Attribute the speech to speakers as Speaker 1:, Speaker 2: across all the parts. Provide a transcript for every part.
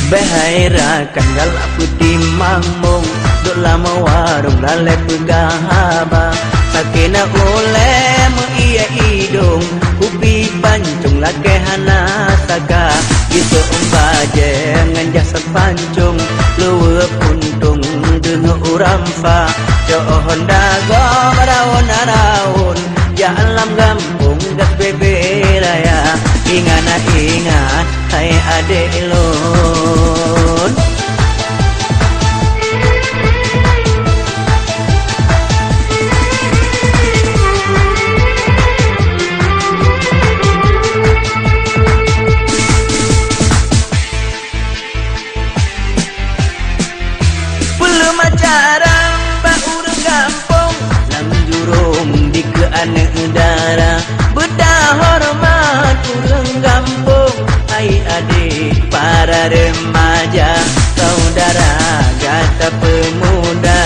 Speaker 1: Behaira kanggal putih mangmung duk lama warung lale pegahaba sakena oleh meia hidung kupi pancung lake hana saka itu umbaje ngan jasa pancung luwe puntung dengan uramfa johon dago rawon ya alam gampung gas bebe raya ingat hai adek lon belum acara urang gampung nang jurung di keanek udara bedah hormat urang gampung hai adik para remaja saudara gata pemuda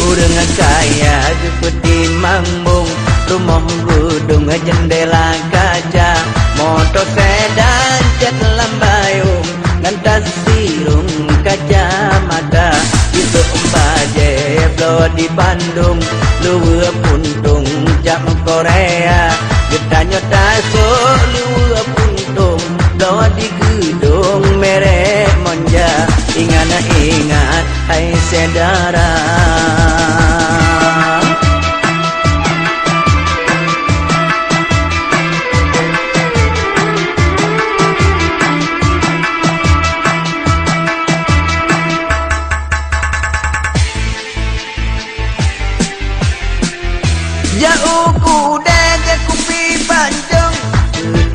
Speaker 1: urang kaya seperti mambung rumah gedung jendela kaca motor sedan cat lambayung ngantas sirung kaca mata itu umbaje blow di Bandung luwe puntung jam Korea getanya taso luwe puntung blow di gedung merek monja ingat hai saudara jauh kuda ke kupi pancung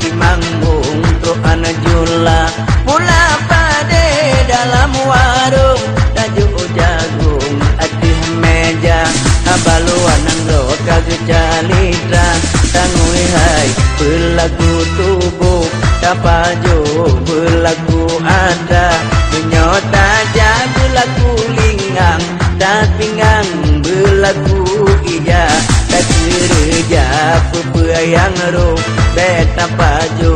Speaker 1: di manggung truk anak jula pula pade dalam warung tajuk jagung atih meja abaluan nang rot kagak calitra tangui hai belagu tubuh tapaju belagu ada nyota jah belagu linggang dan pinggang belagu ija kerja yang ru beta baju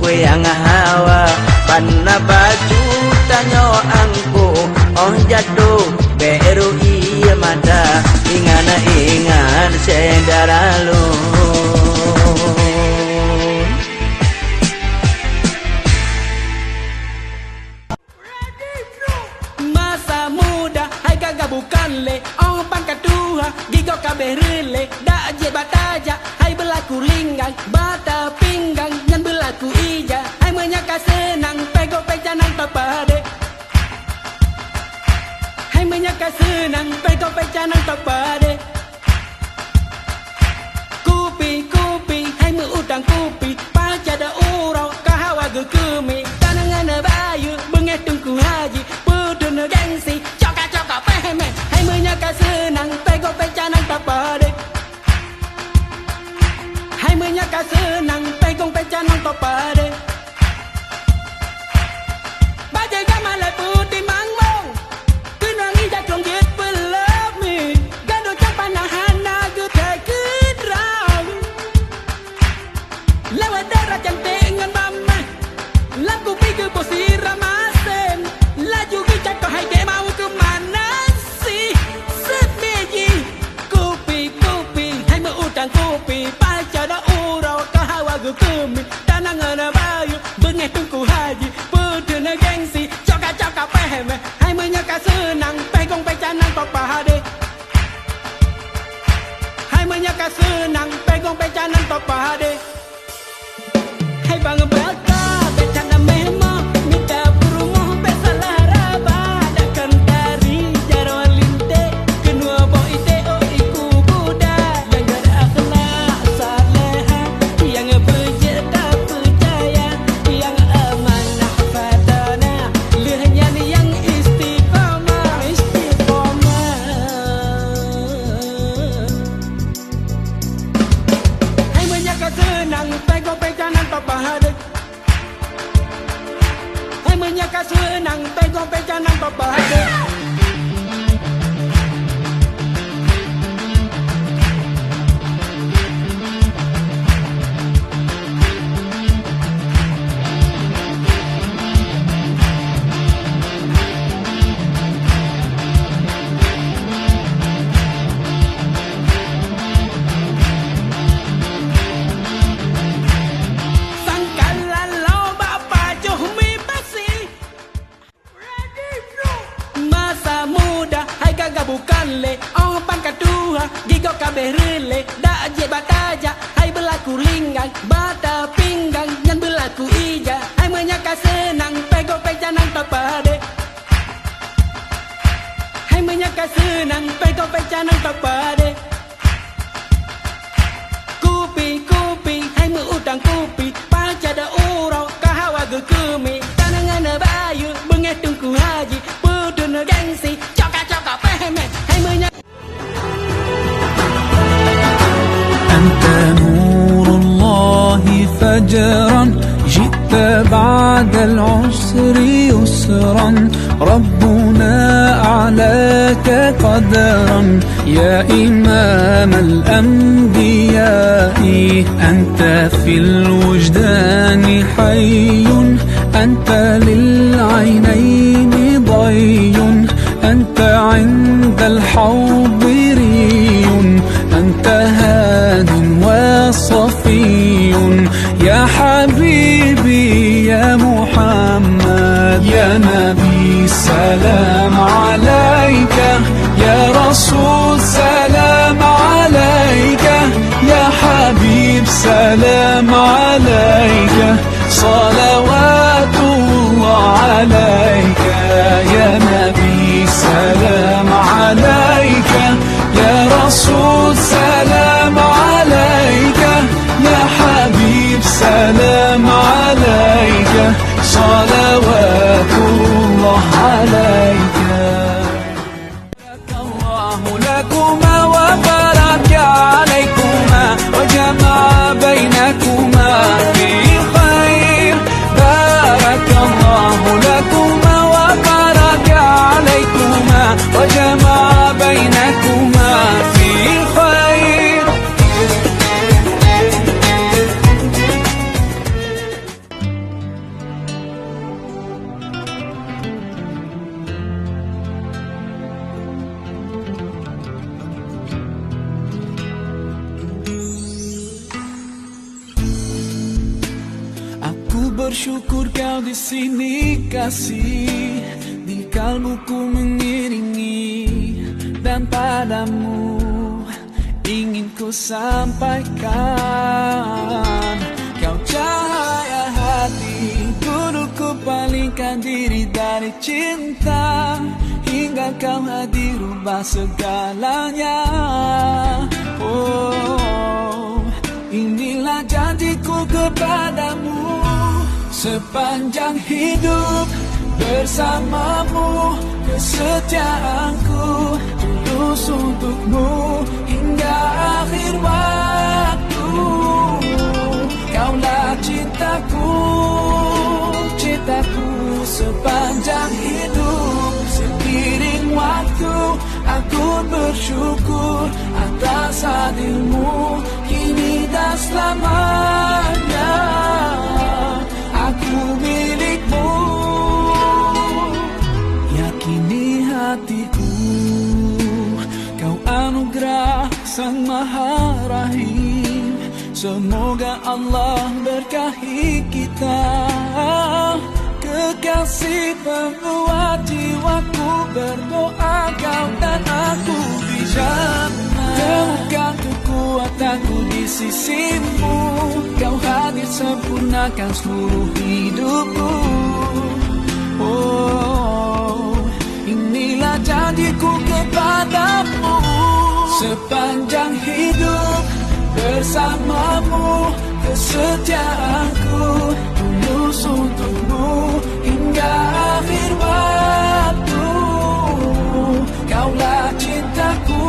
Speaker 1: yang hawa panna baju tanyo angku oh jatuh beru iya mata ingat saudara lu
Speaker 2: masa muda hai kagak bukan le oh pangkat dua gigo kabeh rele dak je bataja hai berlaku linggang bata pinggang ngan berlaku ija hai menyaka senang pego pecanan topade hai menyaka senang pego pecanan topade kupi hai meudang kupi pacada urau kahawa gekemi tanangan bayu bengeh tungku haji pudun gengsi coka pehme hai menyaka senang pego pecanan topade hai menyaka senang pegong pecanan topade baje gamale putih mangmong kunangi jaklong git belum mi gado capanahan nagu tekidrang lewat darat yang dengan mama laku pikir posir ramasen laju gicak kau hai ke mau kemana sih sebeji kupi hai meutang kupi pacada urau kahawa gekemi tanangan bayu bengeh tungku haji pudun gengsi coka pehme hai menyaka senang pegong pecanan topade hai menyaka senang pegong pecanan topade hai bang baka becana memo minta perumoh besalah raba dakan dari jarwan linte kenua boite o iku buda yang ada akhlak saleha yang berjeta percaya yang amanah padana lehnya yang istiqomah hai menyaka senang pegong pecanan topade hai menyaka senang pegong pecanan topade Bata pinggang yang berlaku ija, ai menyaka senang pego pejanang tapade. Hai menyaka senang pego pejanang tapade. Kupi hai meutang kupi, pacada urau kahawa gekemi. Tanangan bayu bengetung ku haji, pudun gengsi, coka pehmet. Hai menyaka
Speaker 3: أنت نور الله فجرا جئت بعد العسر يسرا ربنا أعلاك قدرا يا إمام الأنبياء أنت في الوجدان حي أنت للعينين ضي أنت عند الحوض ري أنت هاد وصفي يا حبيبي يا محمد يا نبي سلام عليك يا رسول سلام عليك يا حبيب سلام عليك صلوات الله عليك يا نبي سلام عليك يا رسول سلام عليك يا حبيب سلام عليك صلوات الله عليك بارك الله لكما وبارك عليكما وجمع بينكما في خير بارك الله لكما وبارك عليكما وجمع بينكما في خير Aku bersyukur kau di sini kasih, di kalbuku mengiringi, dan padamu ingin ku sampaikan. Kau cahaya hati, dulu ku palingkan diri dari cinta, hingga kau hadir rubah segalanya. Oh, inilah janjiku kepadamu, sepanjang hidup bersamamu, kesetiaanku tulus untukmu hingga akhir waktu. Kaulah cintaku, cintaku sepanjang hidup. Seiring waktu aku bersyukur atas hadirmu kini dan selamanya. Aku milikmu, yakini hatiku. Kau anugerah Sang Maha Rahim, semoga Allah berkahi kita. Kekasih pembuat jiwaku, berdoa kau dan aku di jannah. Temukan kekuatanku di sisimu, kau hadir sempurnakan seluruh hidupku. Oh, inilah janjiku kepadamu, sepanjang hidup bersamamu, kesetiaanku tulus untukmu hingga akhir waktu. Kaulah cintaku,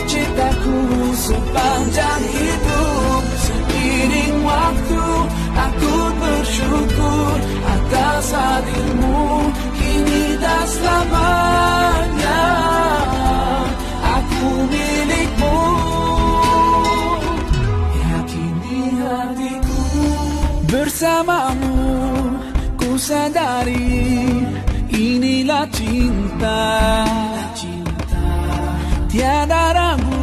Speaker 3: cintaku sepanjang hidup. Seiring waktu aku bersyukur atas hadirmu kini dan selamanya. Aku milikmu, yakini hatiku. Bersamamu ku sadari inilah cinta. Tiada ragu,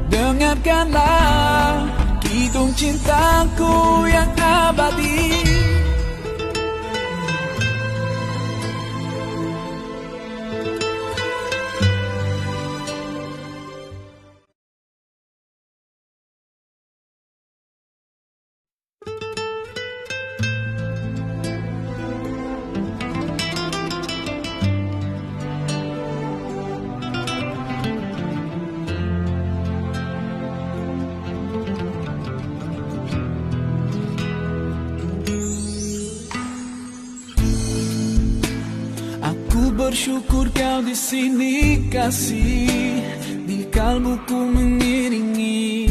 Speaker 3: dengarkanlah kidung cintaku yang abadi. bersyukur kau di sini kasih. Di kalbuku mengingat